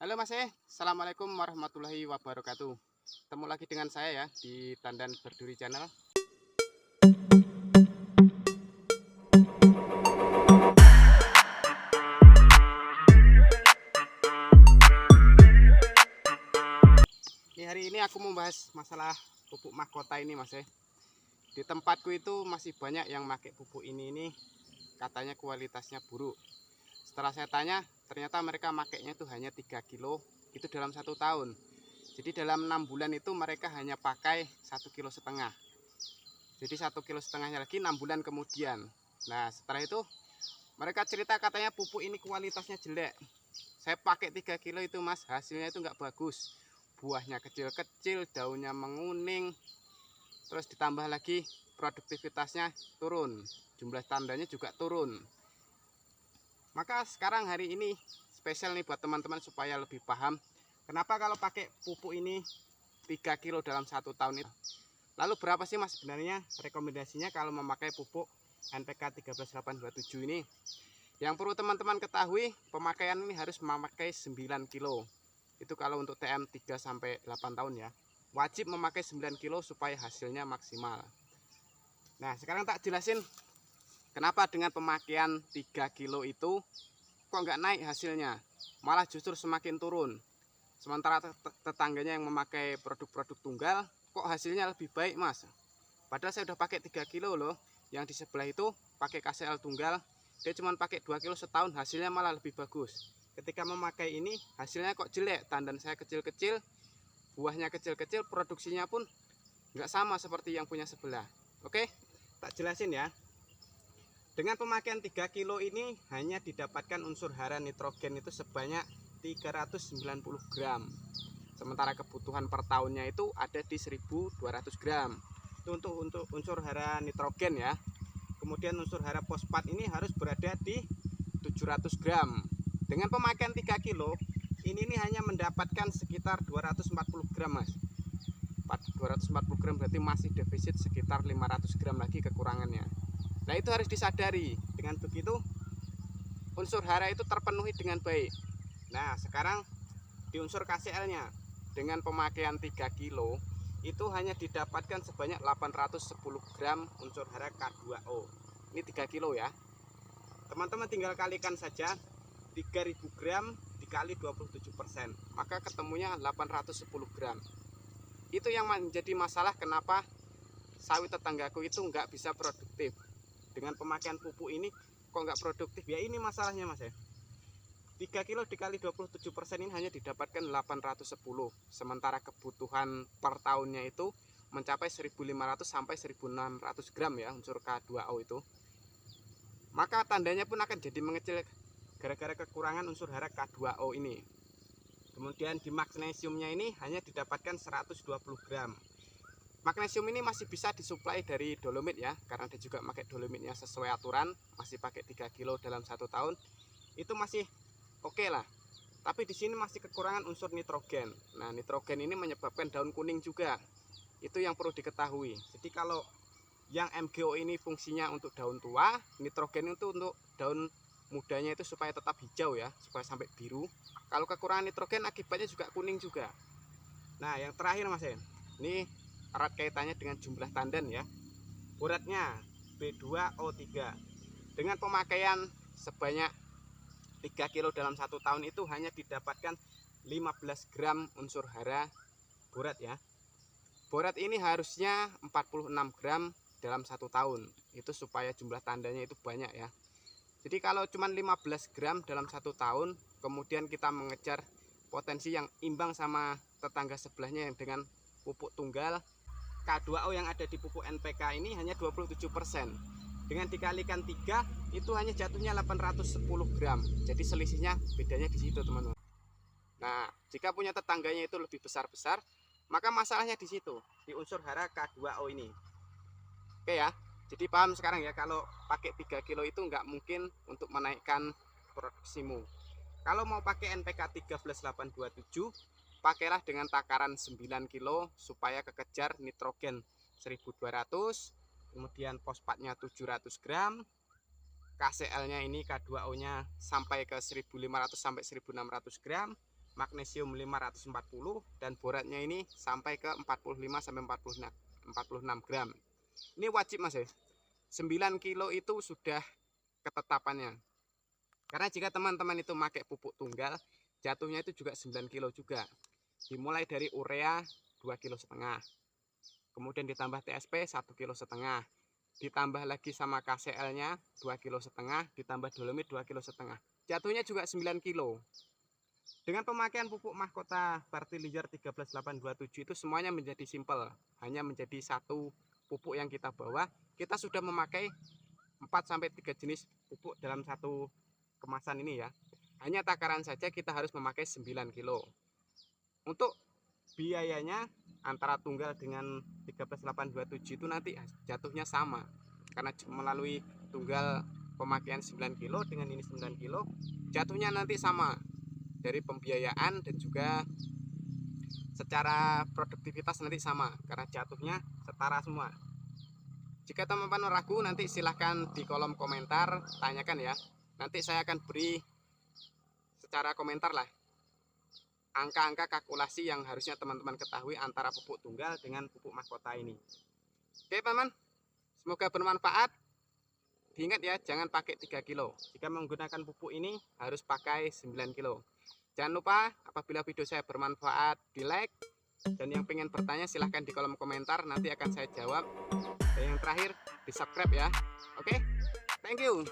Halo Mas Assalamualaikum warahmatullahi wabarakatuh. Ketemu lagi dengan saya ya di Tandan Berduri Channel. Hari ini aku mau bahas masalah pupuk mahkota ini Mas. Di tempatku itu masih banyak yang pakai pupuk ini katanya kualitasnya buruk. Setelah saya tanya, ternyata mereka makainya itu hanya 3 kilo itu dalam 1 tahun. Jadi dalam 6 bulan itu mereka hanya pakai 1,5 kg. Jadi 1,5 kg lagi 6 bulan kemudian. Nah setelah itu mereka cerita katanya pupuk ini kualitasnya jelek. Saya pakai 3 kilo itu Mas, hasilnya itu nggak bagus. Buahnya kecil-kecil, daunnya menguning. Terus ditambah lagi produktivitasnya turun, jumlah tandanya juga turun. Maka sekarang hari ini spesial nih buat teman-teman supaya lebih paham kenapa kalau pakai pupuk ini 3 kilo dalam 1 tahun itu. Lalu berapa sih Mas sebenarnya rekomendasinya kalau memakai pupuk NPK 13827 ini? Yang perlu teman-teman ketahui, pemakaian ini harus memakai 9 kilo. Itu kalau untuk TM 3 sampai 8 tahun ya. Wajib memakai 9 kilo supaya hasilnya maksimal. Nah, sekarang tak jelasin kenapa dengan pemakaian 3 kilo itu kok nggak naik hasilnya, malah justru semakin turun. Sementara tetangganya yang memakai produk-produk tunggal, kok hasilnya lebih baik Mas. Padahal saya udah pakai 3 kilo loh. Yang di sebelah itu pakai KCL tunggal, dia cuma pakai 2 kilo setahun, hasilnya malah lebih bagus. Ketika memakai ini, hasilnya kok jelek. Tandan saya kecil-kecil, buahnya kecil-kecil, produksinya pun nggak sama seperti yang punya sebelah. Oke, tak jelasin ya. Dengan pemakaian 3 kilo ini hanya didapatkan unsur hara nitrogen itu sebanyak 390 gram. Sementara kebutuhan per tahunnya itu ada di 1.200 gram. Itu untuk unsur hara nitrogen ya. Kemudian unsur hara fosfat ini harus berada di 700 gram. Dengan pemakaian 3 kilo, ini hanya mendapatkan sekitar 240 gram Mas. 240 gram berarti masih defisit sekitar 500 gram lagi kekurangannya. Nah itu harus disadari. Dengan begitu unsur hara itu terpenuhi dengan baik. Nah sekarang di unsur KCL-nya dengan pemakaian 3 kilo itu hanya didapatkan sebanyak 810 gram unsur hara K2O. Ini 3 kilo ya. Teman-teman tinggal kalikan saja 3000 gram dikali 27%, maka ketemunya 810 gram. Itu yang menjadi masalah kenapa sawit tetanggaku itu nggak bisa produktif. Dengan pemakaian pupuk ini kok nggak produktif ya, ini masalahnya Mas ya. 3 kilo dikali 27% ini hanya didapatkan 810, sementara kebutuhan per tahunnya itu mencapai 1.500 sampai 1.600 gram ya unsur K2O itu. Maka tandanya pun akan jadi mengecil gara-gara kekurangan unsur hara K2O ini. Kemudian di magnesiumnya ini hanya didapatkan 120 gram. Magnesium ini masih bisa disuplai dari dolomit ya, karena dia juga pakai dolomitnya sesuai aturan, masih pakai 3 kilo dalam 1 tahun. Itu masih oke lah. Tapi di sini masih kekurangan unsur nitrogen. Nah, nitrogen ini menyebabkan daun kuning juga. Itu yang perlu diketahui. Jadi kalau yang MGO ini fungsinya untuk daun tua, nitrogen itu untuk daun mudanya itu supaya tetap hijau ya, supaya sampai biru. Kalau kekurangan nitrogen akibatnya juga kuning juga. Nah, yang terakhir Mas, ini erat kaitannya dengan jumlah tandan ya. Uratnya B2O3. Dengan pemakaian sebanyak 3 kilo dalam 1 tahun itu hanya didapatkan 15 gram unsur hara borat ya. Borat ini harusnya 46 gram dalam 1 tahun. Itu supaya jumlah tandanya itu banyak ya. Jadi kalau cuma 15 gram dalam 1 tahun, kemudian kita mengejar potensi yang imbang sama tetangga sebelahnya yang dengan pupuk tunggal, K2O yang ada di pupuk NPK ini hanya 27%. Dengan dikalikan 3 itu hanya jatuhnya 810 gram. Jadi selisihnya bedanya di situ teman-teman. Nah, jika punya tetangganya itu lebih besar-besar, maka masalahnya di situ, di unsur hara K2O ini. Oke ya. Jadi paham sekarang ya, kalau pakai 3 kilo itu nggak mungkin untuk menaikkan produksimu. Kalau mau pakai NPK 13827, pakailah dengan takaran 9 kilo supaya kekejar nitrogen 1200, kemudian fosfatnya 700 gram, KCL-nya ini K2O-nya sampai ke 1500 sampai 1600 gram, magnesium 540, dan boratnya ini sampai ke 45 sampai 46 gram. Ini wajib Mas ya. 9 kilo itu sudah ketetapannya. Karena jika teman-teman itu pakai pupuk tunggal, jatuhnya itu juga 9 kilo juga. Dimulai dari urea 2,5 kilo, kemudian ditambah TSP 1,5 kilo, ditambah lagi sama KCL-nya 2,5 kilo, ditambah dolomit 2,5 kilo. Jatuhnya juga 9 kilo. Dengan pemakaian pupuk mahkota Fertilizer 13827 itu semuanya menjadi simpel. Hanya menjadi satu pupuk yang kita bawa. Kita sudah memakai 4-3 jenis pupuk dalam satu kemasan ini ya. Hanya takaran saja kita harus memakai 9 kilo. Untuk biayanya antara tunggal dengan 13827 itu nanti jatuhnya sama. Karena melalui tunggal pemakaian 9 kilo dengan ini 9 kilo, jatuhnya nanti sama. Dari pembiayaan dan juga secara produktivitas nanti sama, karena jatuhnya setara semua. Jika teman-teman ragu, nanti silahkan di kolom komentar tanyakan ya. Nanti saya akan beri secara komentar lah angka-angka kalkulasi yang harusnya teman-teman ketahui antara pupuk tunggal dengan pupuk mahkota ini. Oke teman-teman, semoga bermanfaat. Diingat ya, jangan pakai 3 kilo. Jika menggunakan pupuk ini harus pakai 9 kilo. Jangan lupa apabila video saya bermanfaat di like, dan yang pengen bertanya silahkan di kolom komentar, nanti akan saya jawab. Dan yang terakhir di subscribe ya. Oke, thank you.